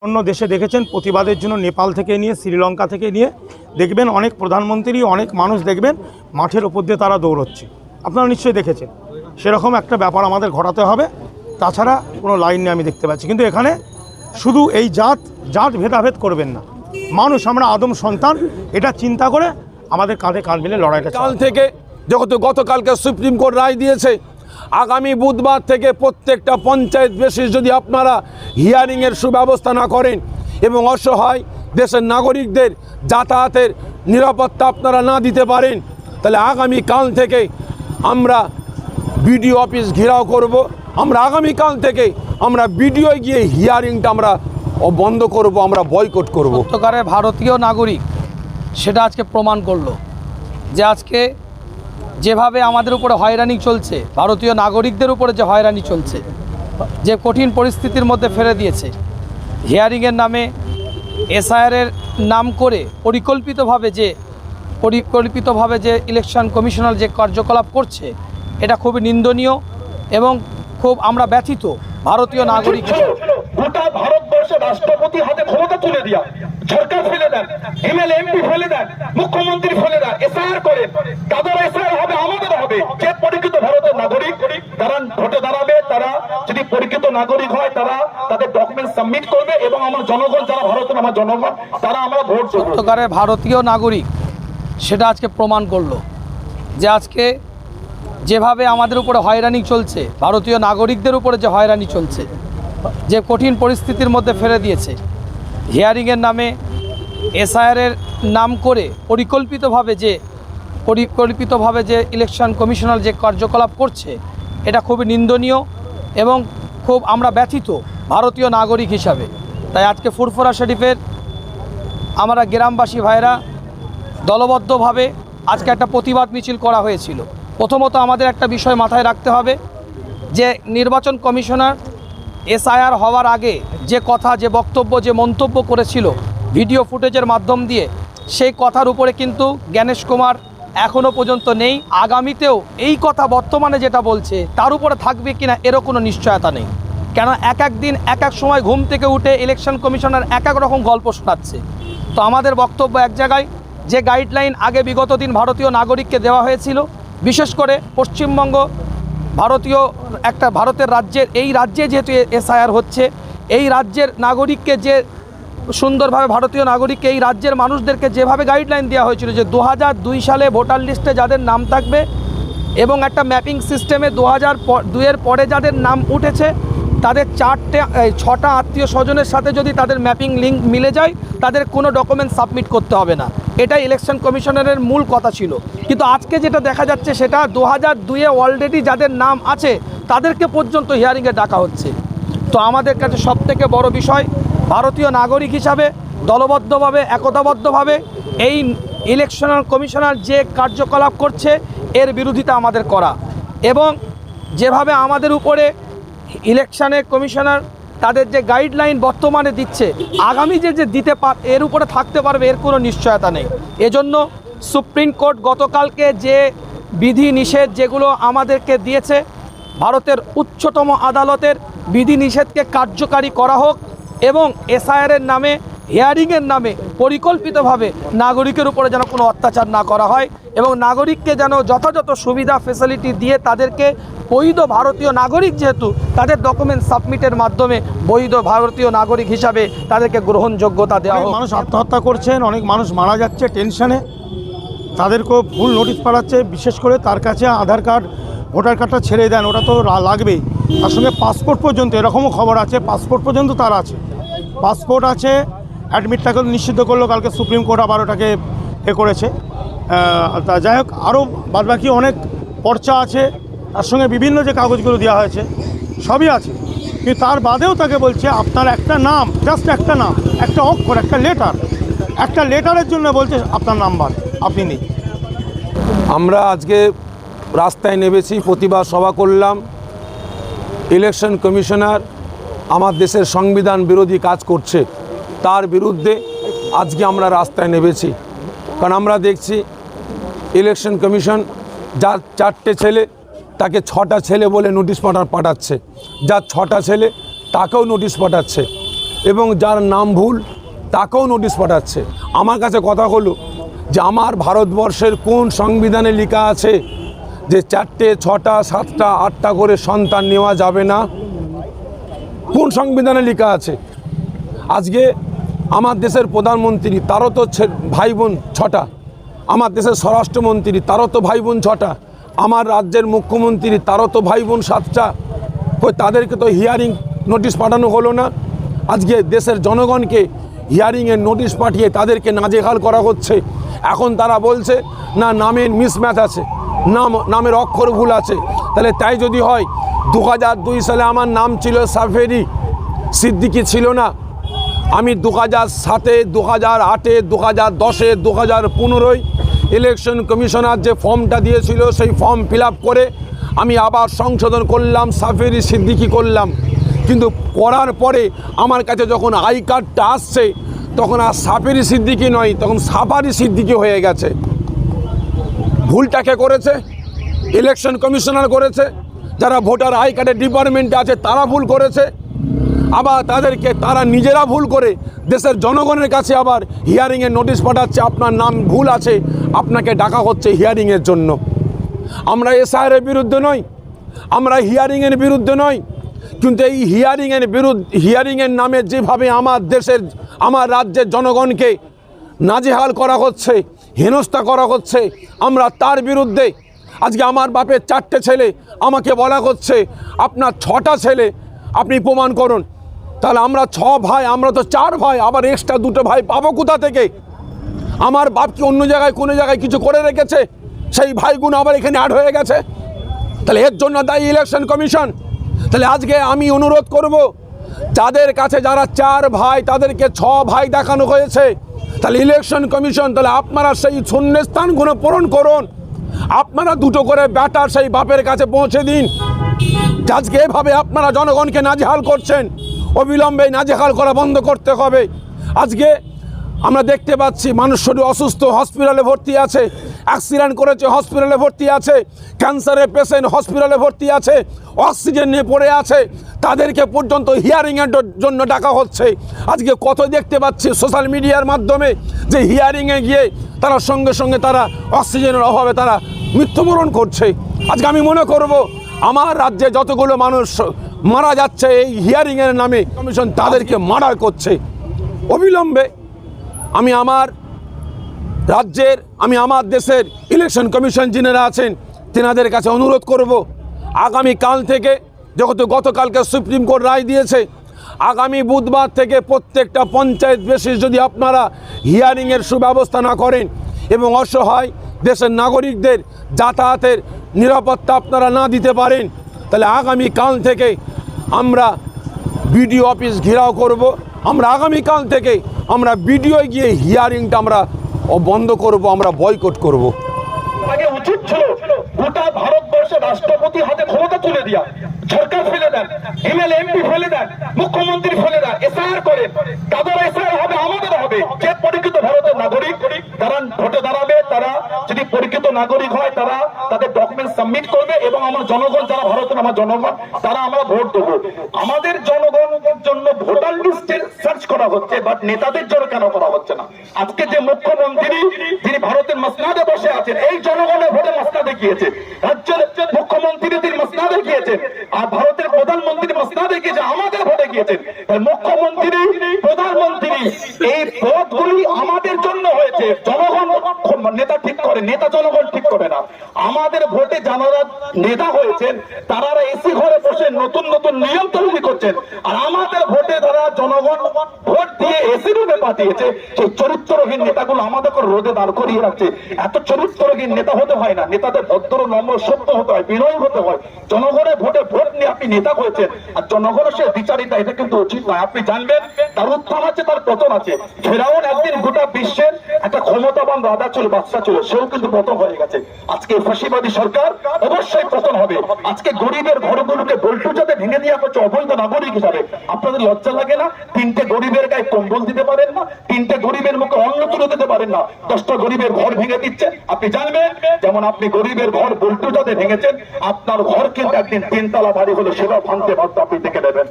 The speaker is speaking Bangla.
অন্য দেশে দেখেছেন প্রতিবাদের জন্য নেপাল থেকে নিয়ে শ্রীলঙ্কা থেকে নিয়ে দেখবেন অনেক প্রধানমন্ত্রী অনেক মানুষ দেখবেন মাঠের ওপর দিয়ে তারা দৌড়চ্ছে। আপনারা নিশ্চয়ই দেখেছেন। সেরকম একটা ব্যাপার আমাদের ঘটাতে হবে, তাছাড়া কোনো লাইন নেই আমি দেখতে পাচ্ছি। কিন্তু এখানে শুধু এই জাত ভেদাভেদ করবেন না, মানুষ আমরা আদম সন্তান, এটা চিন্তা করে আমাদের কাঁধে কাঁধ মিলে লড়াইটা কাল থেকে গতকালকে সুপ্রিম কোর্ট রায় দিয়েছে, আগামী বুধবার থেকে প্রত্যেকটা পঞ্চায়েত বেসিস যদি আপনারা হিয়ারিংয়ের সুব্যবস্থা না করেন এবং অসহায় দেশের নাগরিকদের যাতায়াতের নিরাপত্তা আপনারা না দিতে পারেন, তাহলে আগামীকাল থেকে আমরা বিডিও অফিস ঘেরাও করব। আমরা আগামীকাল থেকে আমরা বিডিও গিয়ে হিয়ারিংটা আমরা বন্ধ করব, আমরা বয়কট করব। সত্যকারের ভারতীয় নাগরিক সেটা আজকে প্রমাণ করলো যে আজকে যেভাবে আমাদের উপরে হয়রানি চলছে, ভারতীয় নাগরিকদের উপরে যে হয়রানি চলছে, যে কঠিন পরিস্থিতির মধ্যে ফেলে দিয়েছে, হিয়ারিংয়ের নামে এসআইআরের নাম করে পরিকল্পিতভাবে যে ইলেকশন কমিশনার যে কার্যকলাপ করছে, এটা খুবই নিন্দনীয় এবং খুব আমরা ব্যথিত ভারতীয় নাগরিক। গোটা ভারতবর্ষের রাষ্ট্রপতি হাতে ক্ষমতা তুলে দিয়া সরকার ফেলে দেন, এমএলএ এমপি ফেলে দেন, মুখ্যমন্ত্রী ফেলে দেন, এসআইআর করেন। তাদের এসআইআর হবে, আমাদের হবে। যে পরিচিত ভারতের নাগরিক তারা ভোটে দাঁড়াবে, তারা যদি পরিচিত নাগরিক হয় তারা তাদের ডকুমেন্ট সাবমিট করবে এবং আমার জনগণ যারা ভারতের আমার জনগণ তারা আমরা ভোট দেব। সত্যকারের ভারতীয় নাগরিক সেটা আজকে প্রমাণ করলো যে আজকে যেভাবে আমাদের উপরে হয়রানি চলছে, ভারতীয় নাগরিকদের উপরে যে হয়রানি চলছে, যে কঠিন পরিস্থিতির মধ্যে ফেলে দিয়েছে, হিয়ারিংয়ের নামে এসআইআরের নাম করে পরিকল্পিতভাবে যে ইলেকশন কমিশনার যে কার্যকলাপ করছে, এটা খুবই নিন্দনীয় এবং খুব আমরা ব্যথিত ভারতীয় নাগরিক হিসাবে। তাই আজকে ফুরফুরা শরীফের আমরা গ্রামবাসী ভাইরা দলবদ্ধভাবে আজকে একটা প্রতিবাদ মিছিল করা হয়েছিল। প্রথমত আমাদের একটা বিষয় মাথায় রাখতে হবে যে নির্বাচন কমিশনার এসআইআর হওয়ার আগে যে কথা, যে বক্তব্য, যে মন্তব্য করেছিল ভিডিও ফুটেজের মাধ্যম দিয়ে, সেই কথার উপরে কিন্তু জ্ঞানেশ কুমার এখনও পর্যন্ত নেই। আগামীতেও এই কথা বর্তমানে যেটা বলছে তার উপরে থাকবে কিনা এরও কোনো নিশ্চয়তা নেই। কেন এক এক দিন এক এক সময় ঘুম থেকে উঠে ইলেকশন কমিশনার এক এক রকম গল্প শোনাচ্ছে। তো আমাদের বক্তব্য এক জায়গায়, যে গাইডলাইন আগে বিগত দিন ভারতীয় নাগরিককে দেওয়া হয়েছিল, বিশেষ করে পশ্চিমবঙ্গ ভারতের রাজ্যের এই রাজ্যে যেহেতু এসআইআর হচ্ছে, এই রাজ্যের নাগরিককে যে সুন্দরভাবে ভারতীয় নাগরিককে এই রাজ্যের মানুষদেরকে যেভাবে গাইডলাইন দেওয়া হয়েছিল যে 2002 সালে ভোটার লিস্টে যাদের নাম থাকবে এবং একটা ম্যাপিং সিস্টেমে 2002-এর পরে যাদের নাম উঠেছে তাদের 6টা আত্মীয় স্বজনের সাথে যদি তাদের ম্যাপিং লিঙ্ক মিলে যায় তাদের কোনো ডকুমেন্ট সাবমিট করতে হবে না। এটাই ইলেকশন কমিশনারের মূল কথা ছিল। কিন্তু আজকে যেটা দেখা যাচ্ছে সেটা 2002-এ অলরেডি যাদের নাম আছে তাদেরকে পর্যন্ত হিয়ারিংয়ে ডাকা হচ্ছে। তো আমাদের কাছে সবথেকে বড় বিষয় ভারতীয় নাগরিক হিসাবে দলবদ্ধভাবে একতাবদ্ধভাবে এই ইলেকশন কমিশনার যে কার্যকলাপ করছে এর বিরোধিতা আমাদের করা, এবং যেভাবে আমাদের উপরে ইলেকশনের কমিশনার তাদের যে গাইডলাইন বর্তমানে দিচ্ছে, আগামী যে দিতে এর উপরে থাকতে পারবে এর কোনো নিশ্চয়তা নেই। এজন্য সুপ্রিম কোর্ট গতকালকে যে বিধি নিষেধ যেগুলো আমাদেরকে দিয়েছে, ভারতের উচ্চতম আদালতের বিধি নিষেধকে কার্যকারী করা হোক এবং এসআইআরের নামে হিয়ারিংয়ের নামে পরিকল্পিতভাবে নাগরিকের উপরে যেন কোনো অত্যাচার না করা হয় এবং নাগরিককে যেন যথাযথ সুবিধা ফেসিলিটি দিয়ে তাদেরকে বৈধ ভারতীয় নাগরিক যেহেতু তাদের ডকুমেন্ট সাবমিটের মাধ্যমে বৈধ ভারতীয় নাগরিক হিসাবে তাদেরকে গ্রহণযোগ্যতা দেওয়া হোক। মানুষ আত্মহত্যা করছেন, অনেক মানুষ মারা যাচ্ছে টেনশনে, তাদেরকেও ভুল নোটিশ পাঠাচ্ছে। বিশেষ করে তার কাছে আধার কার্ড ভোটার কার্ডটা ছেড়ে দেন, ওটা তো লাগবেই, তার সঙ্গে পাসপোর্ট পর্যন্ত, এরকমও খবর আছে পাসপোর্ট পর্যন্ত তার আছে, পাসপোর্ট আছে। অ্যাডমিটটাকে নিষিদ্ধ করলো কালকে সুপ্রিম কোর্ট, আবার ওটাকে করেছে। তা যাই হোক, আরও বাদবাকি অনেক পর্চা আছে, তার সঙ্গে বিভিন্ন যে কাগজগুলো দেওয়া হয়েছে সবই আছে। কিন্তু তার বাদেও তাকে বলছে আপনার একটা নাম, জাস্ট একটা নাম, একটা অক্ষর, একটা লেটারের জন্য বলছে আপনার নাম্বার, আপনি নেই। আমরা আজকে রাস্তায় নেমেছি, প্রতিবাদ সভা করলাম। ইলেকশন কমিশনার আমার দেশের সংবিধান বিরোধী কাজ করছে, তার বিরুদ্ধে আজকে আমরা রাস্তায় নেমেছি। কারণ আমরা দেখছি ইলেকশন কমিশন যার 4টে ছেলে তাকে 6টা ছেলে বলে নোটিশ পাঠাচ্ছে, যার 6টা ছেলে তাকেও নোটিশ পাঠাচ্ছে। এবং যার নাম ভুল তাকেও নোটিশ পাঠাচ্ছে। আমার কাছে কথা হলো যে আমার ভারতবর্ষের কোন সংবিধানে লেখা আছে যে 4টে 6টা 7টা 8টা করে সন্তান নেওয়া যাবে না? কোন সংবিধানে লেখা আছে? আজকে আমার দেশের প্রধানমন্ত্রী তারও তো ভাই বোন 6টা, আমার দেশের স্বরাষ্ট্রমন্ত্রী তারও তো ভাই বোন 6টা, আমার রাজ্যের মুখ্যমন্ত্রী তারও তো ভাই বোন 7টা, কই তাদেরকে তো হিয়ারিং নোটিশ পাঠানো হলো না? আজকে দেশের জনগণকে হিয়ারিংয়ের নোটিশ পাঠিয়ে তাদেরকে নাজেহাল করা হচ্ছে। এখন তারা বলছে না নামের মিসম্যাচ আছে, নামের অক্ষর ভুল আছে। তাহলে তাই যদি হয় 2002 সালে আমার নাম ছিল সাফেরি সিদ্দিকি ছিল না। আমি 2007-এ 2008-এ 2010-এ 2015-য় ইলেকশন কমিশনার যে ফর্মটা দিয়েছিল সেই ফর্ম ফিল আপ করে আমি আবার সংশোধন করলাম, সাফেরি সিদ্দিকি করলাম। কিন্তু করার পরে আমার কাছে যখন আই কার্ডটা আসছে তখন আর সাফেরি সিদ্দিকি নয়, তখন সাফারি সিদ্দিকি হয়ে গেছে। ভুলটাকে করেছে ইলেকশন কমিশনার করেছে, যারা ভোটার আই কার্ডের ডিপার্টমেন্টে আছে তারা ভুল করেছে, আবার তারা নিজেরা ভুল করে দেশের জনগণের কাছে আবার হিয়ারিংয়ের নোটিশ পাঠাচ্ছে, আপনার নাম ভুল আছে, আপনাকে ডাকা হচ্ছে হিয়ারিংয়ের জন্য। আমরা এসআইআরের বিরুদ্ধে নই, আমরা হিয়ারিংয়ের বিরুদ্ধে নই, কিন্তু এই হিয়ারিংয়ের নামে যেভাবে আমার রাজ্যের জনগণকে নাজেহাল করা হচ্ছে, হেনস্থা করা হচ্ছে, আমরা তার বিরুদ্ধে। আজকে আমার বাপের 4টে ছেলে, আমাকে বলা হচ্ছে আপনার 6টা ছেলে, আপনি প্রমাণ করুন। তাহলে আমরা 6 ভাই, আমরা তো 4 ভাই, আবার এক্সট্রা 2টো ভাই পাবো কোথা থেকে? আমার বাপ কি অন্য জায়গায় কোনো জায়গায় কিছু করে রেখেছে? সেই ভাইগুলো আবার এখানে অ্যাড হয়ে গেছে। তাহলে এর জন্য দায়ী ইলেকশন কমিশন। তাহলে আজকে আমি অনুরোধ করব, যাদের কাছে যারা 4 ভাই তাদেরকে 6 ভাই দেখানো হয়েছে, তাহলে ইলেকশন কমিশন তাহলে আপনারা সেই শূন্যস্থানগুলো পূরণ করুন। আপনারা 2টো করে ব্যাটার সেই বাপের কাছে পৌঁছে দিন। আজকে এভাবে আপনারা জনগণকে নাজেহাল করছেন, অবিলম্বে নাজেহাল করা বন্ধ করতে হবে। আজকে আমরা দেখতে পাচ্ছি মানুষ শুধু অসুস্থ হসপিটালে ভর্তি আছে, অ্যাক্সিডেন্ট করেছে হসপিটালে ভর্তি আছে, ক্যান্সারের পেশেন্ট হসপিটালে ভর্তি আছে, অক্সিজেন নিয়ে পড়ে আছে, তাদেরকে পর্যন্ত হিয়ারিংয়ের জন্য ডাকা হচ্ছে। আজকে কত দেখতে পাচ্ছি সোশ্যাল মিডিয়ার মাধ্যমে যে হিয়ারিংয়ে গিয়ে তারা সঙ্গে সঙ্গে তারা অক্সিজেনের অভাবে তারা মৃত্যুবরণ করছে। আজকে আমি মনে করব আমার রাজ্যে যতগুলো মানুষ মারা যাচ্ছে এই হিয়ারিংয়ের নামে, কমিশন তাদেরকে মার্ডার করছে। অবিলম্বে আমি আমার রাজ্যের, আমি আমার দেশের ইলেকশন কমিশন যিনারা আছেন তেনাদের কাছে অনুরোধ করব, আগামী কাল থেকে, যেহেতু গতকালকে সুপ্রিম কোর্ট রায় দিয়েছে, আগামী বুধবার থেকে প্রত্যেকটা পঞ্চায়েত বেসিস যদি আপনারা হিয়ারিংয়ের সুব্যবস্থা না করেন এবং অসহায় দেশের নাগরিকদের যাতায়াতের নিরাপত্তা আপনারা না দিতে পারেন, তাহলে আগামী কাল থেকে আমরা বিডিও অফিস ঘেরাও করব। আমরা আগামীকাল থেকে আমরা বিডিও গিয়ে হিয়ারিংটা আমরা বন্ধ করব, আমরা বয়কট করব। আগে উচিত ছিল গোটা ভারতবর্ষের রাষ্ট্রপতি হাতে ক্ষমতা তুলে দেওয়া, সরকার ফেলে দেন, এমএলএ এমপি ফেলে দেন, মুখ্যমন্ত্রী ফেলে দেন, এসআইআর করেন। তাদের এসআইআর হবে, আমাদের হবে। যে পরিচিত ভারতের নাগরিক তারা ভোটে দাঁড়াবে, তারা যদি পরিচিত নাগরিক হয় তারা তাদের ডকুমেন্ট সাবমিট করবে এবং আমার জনগণ, যারা ভারতের আমার জনগণ, তারা আমরা ভোট দেবো। আমাদের জনগণের জন্য ভোটার লিস্টে সার্চ করা হচ্ছে, বাট নেতাদের জন্য কেন করা হচ্ছে না? আজকে যে মুখ্যমন্ত্রী যিনি ভারতের মসনাদে বসে আছেন, এই জনগণের ভোটে মসনাদে গিয়েছে, রাজ্যের মুখ্যমন্ত্রী তিনি মসনাদে গিয়েছেন, আর ভারতের প্রধানমন্ত্রী মসনাদে গিয়েছে, আমাদের ভোটে গিয়েছেন। মুখ্যমন্ত্রী, প্রধানমন্ত্রী, এই পদগুলি আমাদের জন্য হয়েছে। জনগণ নেতা ঠিক করে, নেতা জনগণ ঠিক করে না। আমাদের ভোটে যারা নেতা হয়েছেন তারা এসি ঘরে বসে নতুন নতুন নিয়ম তৈরি করছেন, আর আমাদের ভোটে যারা জনগণ ভোট দিয়ে এসি রুমে পাঠিয়েছে সেই চরিত্রহীন নেতাগুলো আমাদেরকে রোদে দাঁড় করিয়ে রাখছে। এত চরিত্রহীন নেতা হতে হয় না, নেতাদের ভদ্র নম্র সভ্য হতে হয়, বিনয়ী হতে হয়। জনগণের ভোটে ভোট নিয়ে আপনি নেতা হয়েছেন আর জনগণের সে বিচারিতা, এটা কিন্তু উচিত নয়। আপনি জানবেন তার উত্থান আছে, তার পতন আছে। ফেরাউন একদিন গোটা বিশ্বের একটা ক্ষমতাবান রাজা ছিল, বাদশা ছিল, সেও কিন্তু পতন হয়ে গেছে। আজকে ফাঁসিবাদী সরকার অবশ্যই পতন হবে। আজকে গরিবের ঘরগুলোকে বল্টুজাতে ভেঙে দেওয়া হচ্ছে অবৈধ নাগরিক হিসাবে। আপনাদের লজ্জা লাগে না? 3টে গরিবের গায়ে কম্বল দিতে পারেন না, 3টে গরিবের মুখে অন্ন তুলে দিতে পারেন না, 10টা গরিবের ঘর ভেঙে দিচ্ছেন। আপনি জানবেন যেমন আপনি গরিবের ঘর বল্টুজাতে ভেঙেছেন, আপনার ঘর কিন্তু একদিন 3 তলা বাড়ি হলে সেটা ভাঙতে বাধ্য, আপনি দেখে নেবেন।